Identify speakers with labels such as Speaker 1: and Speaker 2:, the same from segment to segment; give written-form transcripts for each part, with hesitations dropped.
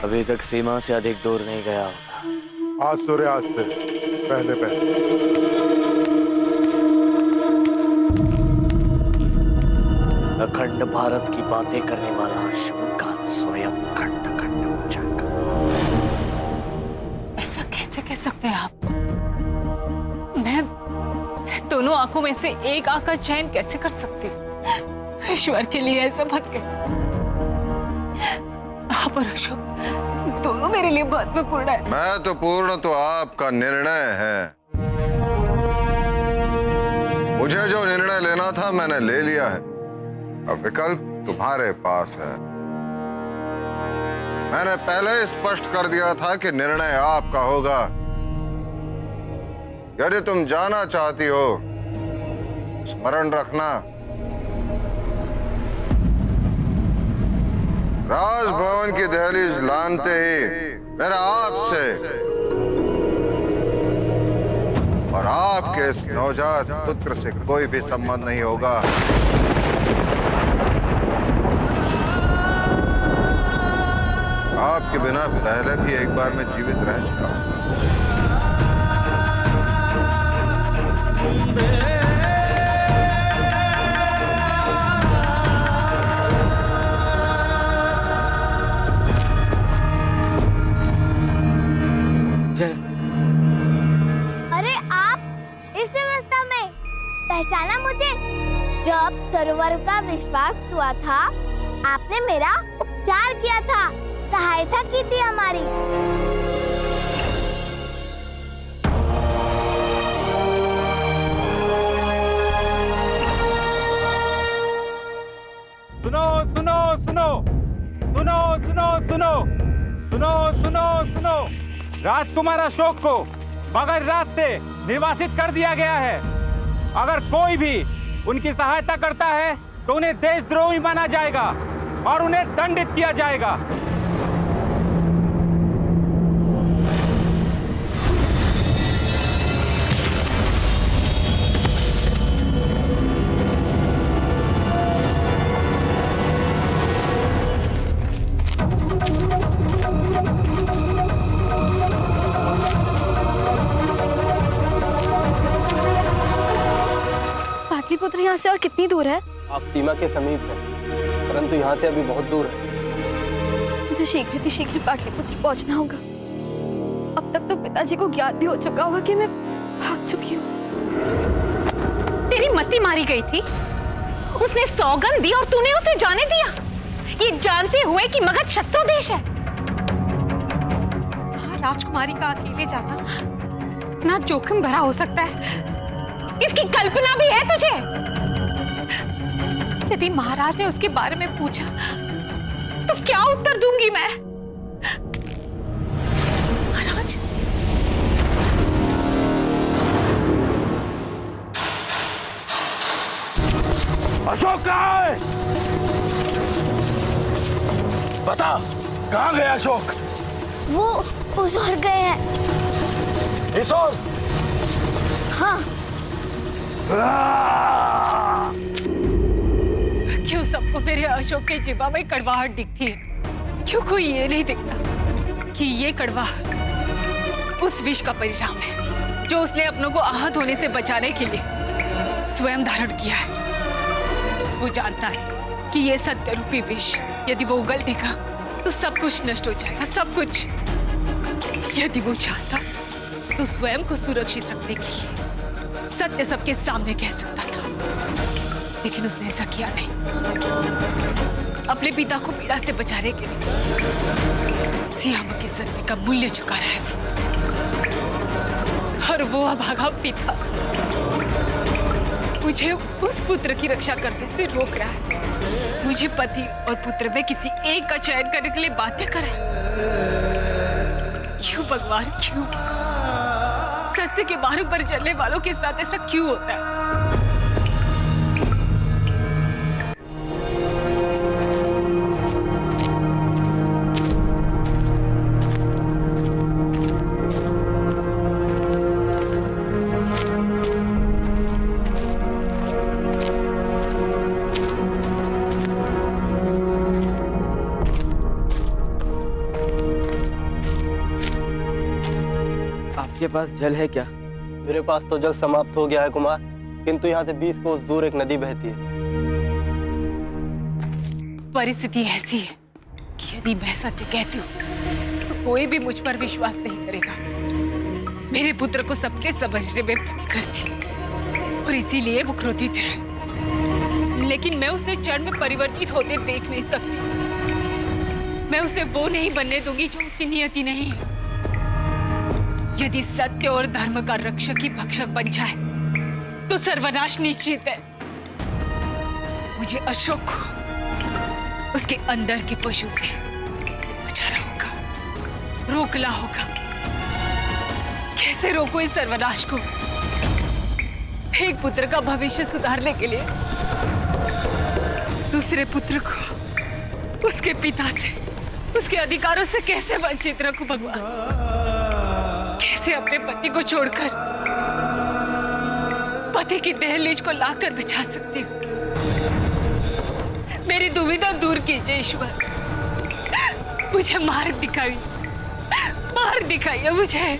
Speaker 1: अभी तक सीमा से अधिक दूर नहीं गया होगा।
Speaker 2: आज सूर्यास्त से पहले पहले।
Speaker 1: अखंड भारत की बातें करने वाला अशोक आज स्वयं खंड खंड हो जाएगा।
Speaker 3: ऐसा कैसे कह सकते हैं आप? मैं दोनों आंखों में से एक आंख का चयन कैसे कर सकती हूँ? ईश्वर के लिए ऐसा मत कह। आप और अशोक दोनों मेरे लिए महत्वपूर्ण है।
Speaker 4: महत्वपूर्ण तो आपका निर्णय है। मुझे जो निर्णय लेना था मैंने ले लिया है। अब विकल्प तुम्हारे पास है। मैंने पहले स्पष्ट कर दिया था कि निर्णय आपका होगा। यदि तुम जाना चाहती हो, स्मरण रखना, राजभवन की दहलीज लानते ही मेरा आपसे और आपके इस नवजात पुत्र से कोई भी संबंध नहीं होगा। आपके बिना पहले भी एक बार मैं जीवित रह चुका हूं।
Speaker 5: अरे आप इस अवस्था में पहचाना मुझे? जब सरोवर का विश्वास हुआ था, आपने मेरा उपचार किया था, सहायता की थी हमारी।
Speaker 6: सुनो सुनो सुनो सुनो सुनो सुनो सुनो सुनो सुनो राजकुमार अशोक को मगध राज से निर्वासित कर दिया गया है। अगर कोई भी उनकी सहायता करता है तो उन्हें देशद्रोही माना जाएगा और उन्हें दंडित किया जाएगा।
Speaker 5: पाटलिपुत्र यहाँ से और कितनी दूर है?
Speaker 7: आप सीमा के समीप हैं, परंतु यहाँ से अभी बहुत दूर है।
Speaker 5: मुझे शीघ्र पाटलिपुत्र पहुँचना होगा। अब तक तो पिताजी को ज्ञात भी हो चुका होगा कि मैं भाग चुकी हूँ।
Speaker 3: तेरी मति मारी गई थी, उसने सौगंध दी और तूने उसे जाने दिया, ये जानते हुए कि मगध शत्रु देश है। राजकुमारी का अकेले जाना इतना जोखिम भरा हो सकता है, इसकी कल्पना भी है तुझे? यदि महाराज ने उसके बारे में पूछा तो क्या उत्तर दूंगी मैं? महाराज,
Speaker 6: अशोक कहाँ है? बता, कहाँ गया अशोक?
Speaker 5: वो उसोर गए हैं।
Speaker 6: इसोर?
Speaker 5: हाँ।
Speaker 3: क्यों सबको मेरे अशोक के जिह्वा में कड़वाहट दिखती है? क्यों कोई ये नहीं दिखता कि ये कड़वाहट उस विष का परिणाम है जो उसने अपनों को आहत होने से बचाने के लिए स्वयं धारण किया है। वो जानता है कि ये सत्य रूपी विष यदि वो उगलेगा तो सब कुछ नष्ट हो जाएगा, सब कुछ। यदि वो चाहता तो स्वयं को सुरक्षित रखने के लिए सत्य सबके सामने कह सकता था, लेकिन उसने ऐसा किया नहीं। अपने पिता को पीड़ा से बचाने के लिए सियामा के सत्य का मूल्य चुका रहा है और वो अभागा पिता मुझे उस पुत्र की रक्षा करने से रोक रहा है। मुझे पति और पुत्र में किसी एक का चयन करने के लिए बाध्य करे। क्यों भगवान, क्यों? सत्य के मार्ग पर चलने वालों के साथ ऐसा क्यों होता है?
Speaker 7: आपके पास जल है क्या? मेरे पास तो जल समाप्त हो गया है कुमार, किंतु यहाँ से 20 कोस दूर एक नदी बहती है।
Speaker 3: परिस्थिति ऐसी है कि यदि मैं सत्य कहती हूँ तो कोई भी मुझ पर विश्वास नहीं करेगा। मेरे पुत्र को सबके समझने में भूल करती और इसीलिए वो क्रोधित है, लेकिन मैं उसे क्षण में परिवर्तित होते देख नहीं सकती। मैं उसे वो नहीं बनने दूंगी जो उसकी नियति नहीं है। यदि सत्य और धर्म का रक्षक ही भक्षक बन जाए तो सर्वनाश निश्चित है। मुझे अशोक को उसके अंदर के पशु से बचाना होगा, रोकना होगा। कैसे रोको इस सर्वनाश को? एक पुत्र का भविष्य सुधारने के लिए दूसरे पुत्र को उसके पिता से, उसके अधिकारों से कैसे वंचित रखूं भगवान? कैसे अपने पति को छोड़कर पति की दहलीज को लाकर बिछा सकती हूँ? मेरी दुविधा दूर कीजिए ईश्वर। मुझे मार्ग दिखाइए, मार्ग दिखाइए मुझे।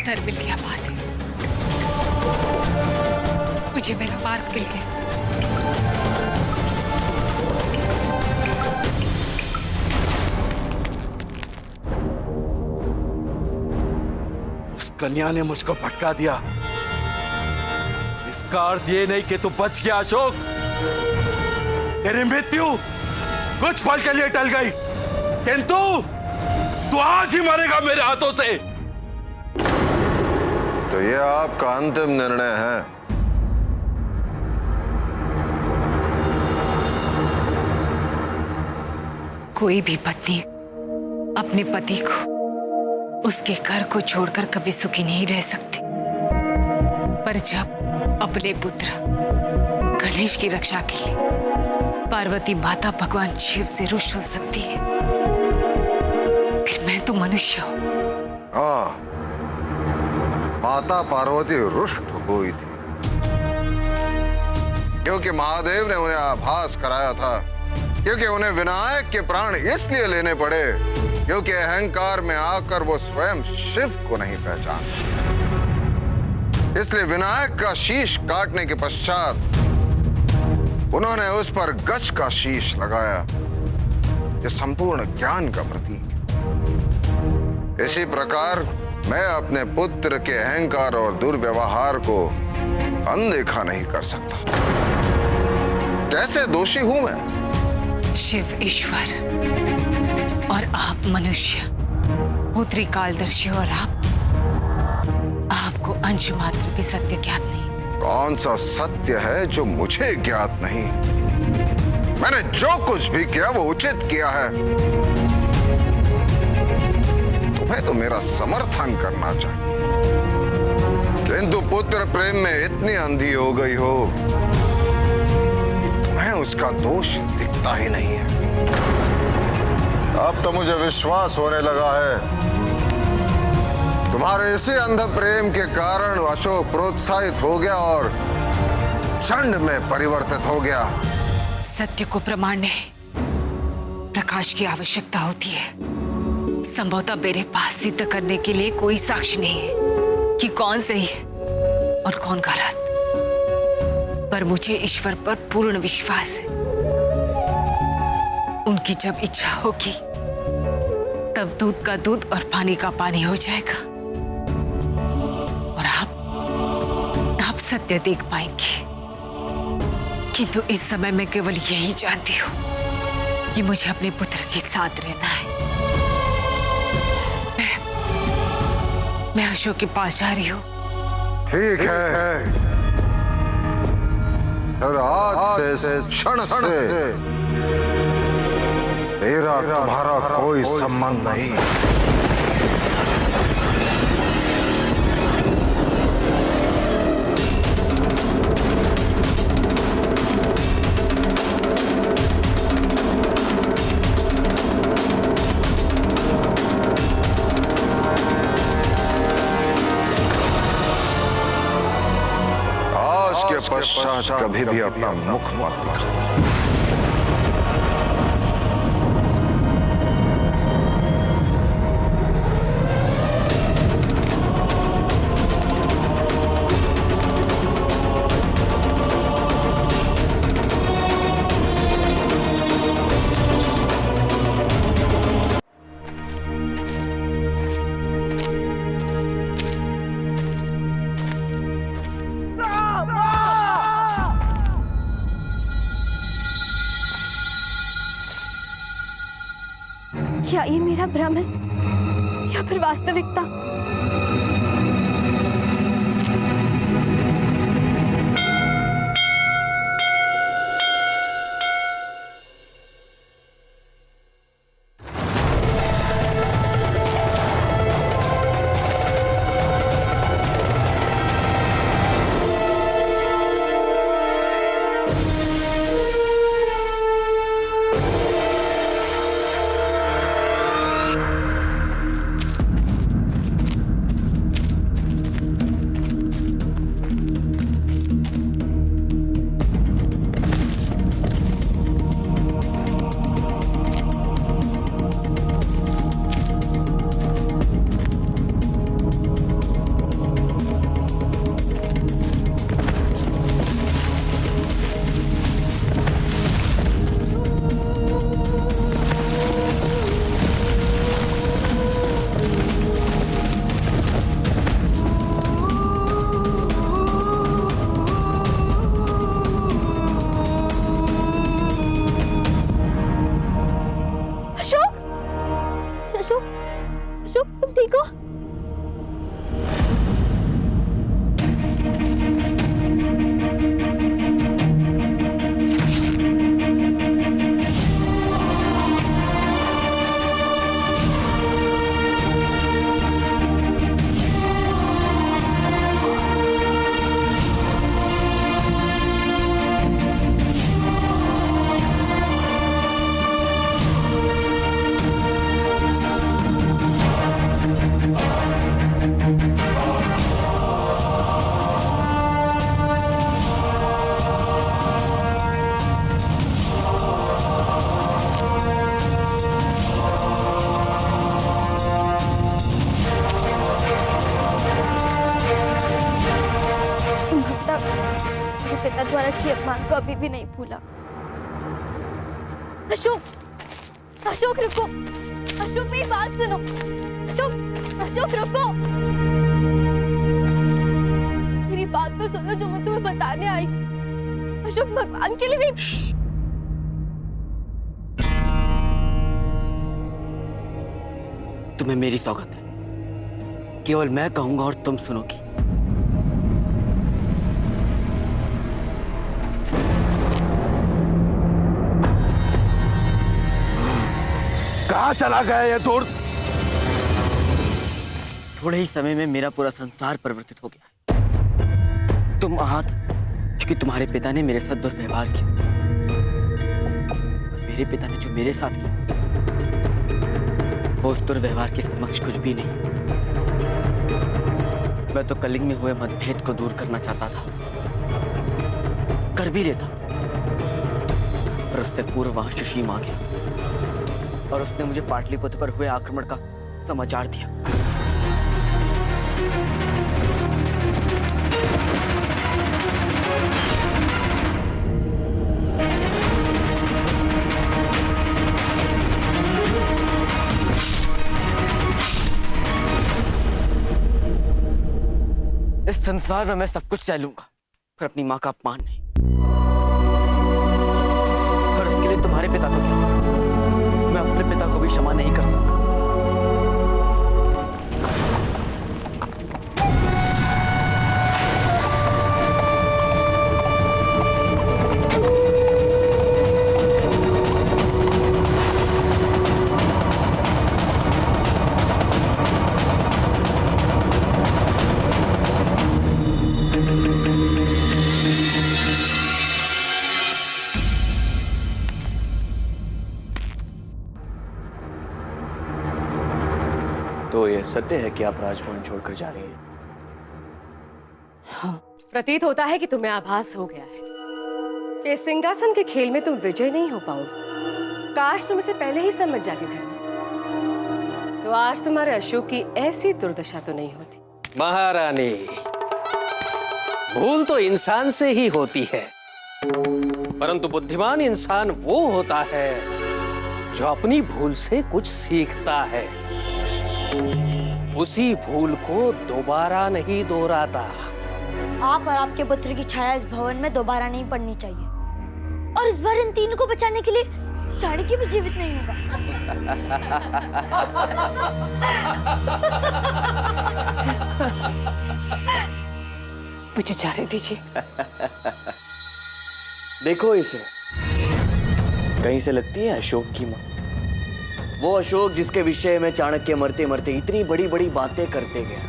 Speaker 3: उत्तर मिल गया, बात है। मुझे मेरा मार्ग मिल गया।
Speaker 8: उस कन्या ने मुझको भटका दिया। इसका अर्थ ये नहीं कि तू बच गया अशोक। तेरी मृत्यु कुछ पल के लिए टल गई, किंतु तू आज ही मरेगा मेरे हाथों से।
Speaker 4: तो ये आपका अंतिम निर्णय है?
Speaker 3: कोई भी पत्नी अपने पति को, उसके घर को छोड़कर कभी सुखी नहीं रह सकती। पर जब अपने पुत्र गणेश की रक्षा के लिए पार्वती माता भगवान शिव से रुष्ट हो सकती है, फिर मैं तो मनुष्य हूं।
Speaker 4: हाँ, माता पार्वती रुष्ट हुई थी क्योंकि महादेव ने उन्हें आभास कराया था, क्योंकि उन्हें विनायक के प्राण इसलिए लेने पड़े क्योंकि अहंकार में आकर वो स्वयं शिव को नहीं पहचान। इसलिए विनायक का शीश काटने के पश्चात उन्होंने उस पर गज का शीश लगाया। ये संपूर्ण ज्ञान का प्रतीक। इसी प्रकार मैं अपने पुत्र के अहंकार और दुर्व्यवहार को अनदेखा नहीं कर सकता। कैसे दोषी हूं मैं?
Speaker 3: शिव ईश्वर और आप मनुष्य, पुत्री कालदर्शी और आपको अंश मात्र भी सत्य ज्ञात नहीं।
Speaker 4: कौन सा सत्य है जो मुझे ज्ञात नहीं? मैंने जो कुछ भी किया वो उचित किया है। तुम्हें तो मेरा समर्थन करना चाहिए, किंतु पुत्र प्रेम में इतनी अंधी हो गई हो, तुम्हें उसका दोष दिखता ही नहीं है। अब तो मुझे विश्वास होने लगा है तुम्हारे इसी अंध प्रेम के कारण अशोक प्रोत्साहित हो गया और चंड में परिवर्तित हो गया।
Speaker 3: सत्य को प्रमाणने प्रकाश की आवश्यकता होती है। संभवतः मेरे पास सिद्ध करने के लिए कोई साक्ष्य नहीं है कि कौन सही है और कौन गलत, पर मुझे ईश्वर पर पूर्ण विश्वास है। उनकी जब इच्छा होगी तब दूध का दूध और पानी का पानी हो जाएगा और आप सत्य देख पाएंगे। किंतु इस समय मैं केवल यही जानती हूँ कि मुझे अपने पुत्र के साथ रहना है। मैं अशोक के पास जा रही हूँ।
Speaker 4: ठीक है, और आज से क्षण से तेरा तुम्हारा कोई संबंध नहीं। पश्चात कभी भी अपना मुख मत दिखाना।
Speaker 5: क्या ये मेरा भ्रम है या फिर वास्तविकता? पिता द्वारा किए अपमान को अभी भी नहीं भूला। अशोक, अशोक रुको, अशोक मेरी बात सुनो, अशोक, अशोक रुको, मेरी बात तो सुनो जो मैं तुम्हें बताने आई। अशोक भगवान के लिए भी
Speaker 1: तुम्हें मेरी सौगंध है, केवल मैं कहूंगा और तुम सुनोगी।
Speaker 8: कहाँ चला गया ये दूर?
Speaker 1: थोड़े ही समय में मेरा पूरा संसार परिवर्तित हो गया है। तुम आहत क्योंकि तुम्हारे पिता ने मेरे साथ दुर्व्यवहार किया, और मेरे पिता ने जो मेरे साथ किया वो उस दुर्व्यवहार के समक्ष कुछ भी नहीं। मैं तो कलिंग में हुए मतभेद को दूर करना चाहता था, कर भी लेता, पर उससे पूर्व वहां सुशीम आ गया और उसने मुझे पाटलिपुत्र पर हुए आक्रमण का समाचार दिया। इस संसार में मैं सब कुछ सह लूंगा, पर अपनी मां का अपमान नहीं। और उसके लिए तुम्हारे पिता तो क्या, मैं अपने पिता को भी क्षमा नहीं कर सकता।
Speaker 9: तो यह सत्य है कि आप राजभवन छोड़कर जा रही हैं? प्रतीत होता है कि तुम्हें आभास हो गया है कि इस सिंहासन के खेल में तुम विजय नहीं हो पाओगे। काश तुम इसे पहले ही समझ जाती धर्मा, तो आज तुम्हारे अशोक की ऐसी दुर्दशा तो नहीं होती।
Speaker 10: महारानी, भूल तो इंसान से ही होती है, परंतु बुद्धिमान इंसान वो होता है जो अपनी भूल से कुछ सीखता है, उसी भूल को दोबारा नहीं दोहराता।
Speaker 5: आप और आपके पुत्र की छाया इस भवन में दोबारा नहीं पड़नी चाहिए, और इस बार इन तीनों को बचाने के लिए चाणक्य भी जीवित नहीं होगा।
Speaker 3: मुझे जाने दीजिए।
Speaker 11: देखो इसे, कहीं से लगती है अशोक की माँ। वो अशोक जिसके विषय में चाणक्य मरते मरते इतनी बड़ी बड़ी बातें करते गया,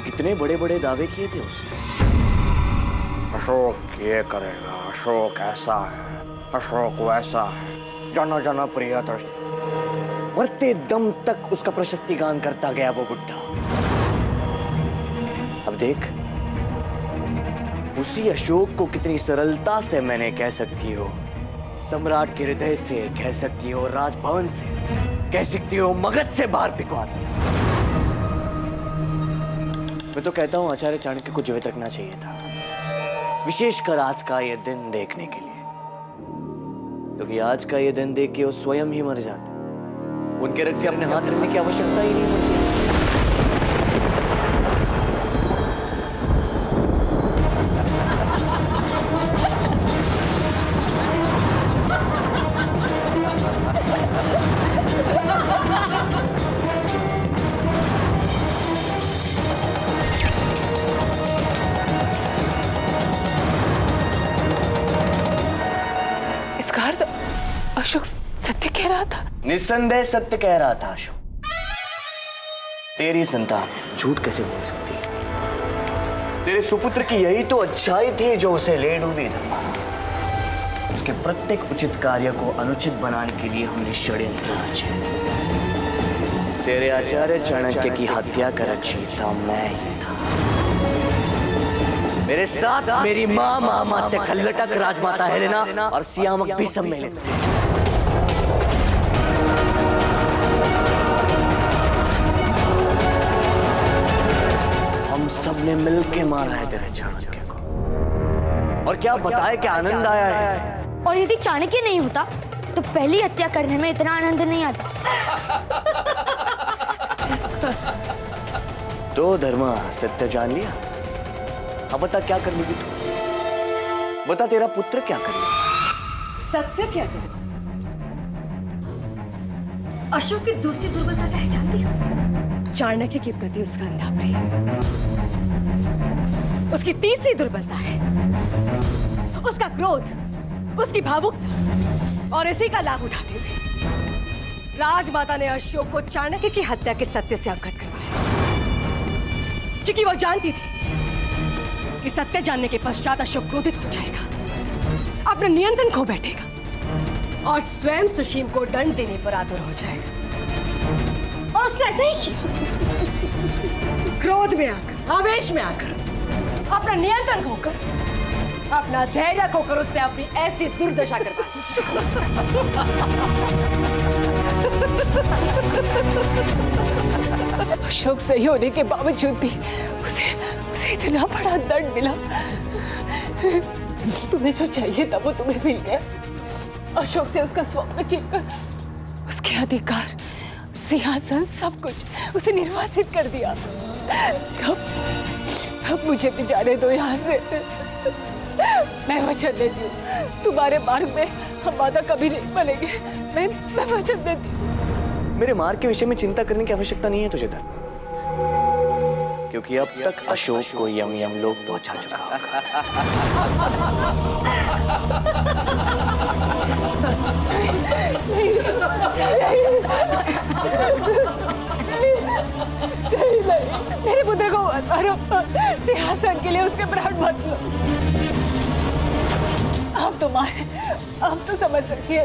Speaker 11: कितने बड़े बड़े दावे किए थे उसने। अशोक ये करेगा, अशोक ऐसा है, अशोक वैसा है, जन जन प्रियदर्शी। मरते दम तक उसका प्रशस्ति गान करता गया वो बुड्ढा। अब देख, उसी अशोक को कितनी सरलता से मैंने कह सकती हो सम्राट के हृदय से, कह सकती हो राजभवन से, कह सकती हो मगध से बाहर पिकवा दो। मैं तो कहता हूं आचार्य चाणक्य को जीवित रखना चाहिए था, विशेषकर आज का ये दिन देखने के लिए, क्योंकि आज का ये दिन देख के वो स्वयं ही मर जाते। उनके रक्त से अपने हाथ रखने की आवश्यकता ही नहीं होती।
Speaker 3: अशोक सत्य कह रहा था।
Speaker 11: निस्संदेह सत्य कह रहा था अशोक। तेरी संतान झूठ कैसे बोल सकती है? तेरे सुपुत्र की यही तो अच्छाई थी जो उसे ले डूबी। उसके प्रत्येक उचित कार्य को अनुचित बनाने के लिए हमने षड्यंत्र रचे। तेरे आचार्य चाणक्य की हत्या कर रचयिता मैं ही था। मेरे साथ मेरी माँ महामात्य खल्लटक, राजमाता हेलेना और सियामक भी सम्मिलित थे। हम सब ने मिलके मारा है तेरे चाणक्य को। और क्या बताए कि आनंद आया है इसे।
Speaker 5: और यदि चाणक्य नहीं होता तो पहली हत्या करने में इतना आनंद नहीं आता।
Speaker 11: तो धर्मा सत्य जान लिया। अब बता क्या कर लेगी तू? बता तेरा पुत्र क्या कर लेगा?
Speaker 9: सत्य क्या करे? अशोक की दूसरी दुर्बलता क्या है जानती हो? चाणक्य के प्रति उसका अंधा प्रेम। उसकी तीसरी दुर्बलता है उसका क्रोध, उसकी भावुकता, और इसी का लाभ उठाते हुए राजमाता ने अशोक को चाणक्य की हत्या के सत्य से अवगत करवाया, क्योंकि वो जानती थी कि सत्य जानने के पश्चात अशोक क्रोधित हो जाएगा, अपना नियंत्रण खो बैठेगा और स्वयं सुशीम को दंड देने पर आतुर हो जाएगा। और उसने ऐसा ही किया। क्रोध में आकर, आवेश में आकर, अपना नियंत्रण खोकर, अपना धैर्य खोकर उसने अपनी ऐसी दुर्दशा करवाई।
Speaker 3: अशोक सही होने के बावजूद भी उसे इतना बड़ा दंड मिला। तुम्हें जो चाहिए था वो तुम्हें मिल गया। अशोक से उसका स्वप्न छीनकर उसके अधिकार, सिंहासन, सब कुछ उसे निर्वासित कर दिया। अब मुझे भी जाने दो यहाँ से। मैं वचन देती हूँ तुम्हारे मार्ग में हम बाधा कभी नहीं बनेंगे। मैं वचन देती हूँ।
Speaker 11: मेरे मार्ग के विषय में चिंता करने की आवश्यकता नहीं है तुझे धर्म, क्योंकि अब तक अशोक को यम लोग पहुंचा चुका
Speaker 3: मेरे पुत्र को सिंहासन के लिए उसके प्राण मत लो। आप तो समझ सकिए।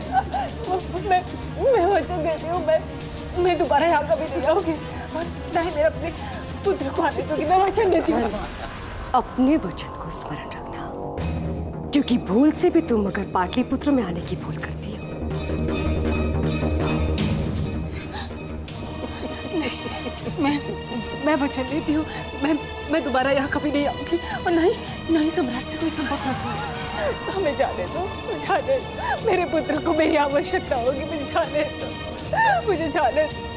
Speaker 3: मैं वचन देती हूँ, मैं दोबारा यहाँ कभी नहीं आऊंगी और मैं अपने पुत्र को आने दूंगी। मैं वचन देती हूँ।
Speaker 9: अपने वचन को स्मरण रखना, क्योंकि भूल से भी तुम अगर पाटलिपुत्र में आने की भूल करती हो।
Speaker 3: मैं वचन लेती हूँ, मैं दोबारा यहाँ कभी नहीं आऊंगी और नहीं सम्राट से कोई संपर्क न करूंगी। हमें जाने दो, मेरे पुत्र को मेरी आवश्यकता होगी। मुझे जाने दो।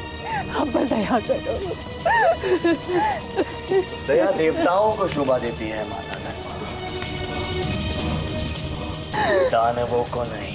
Speaker 3: हम पर दया करो।
Speaker 11: दया देवताओं को शोभा देती है माता धर्मा, दानवों को नहीं।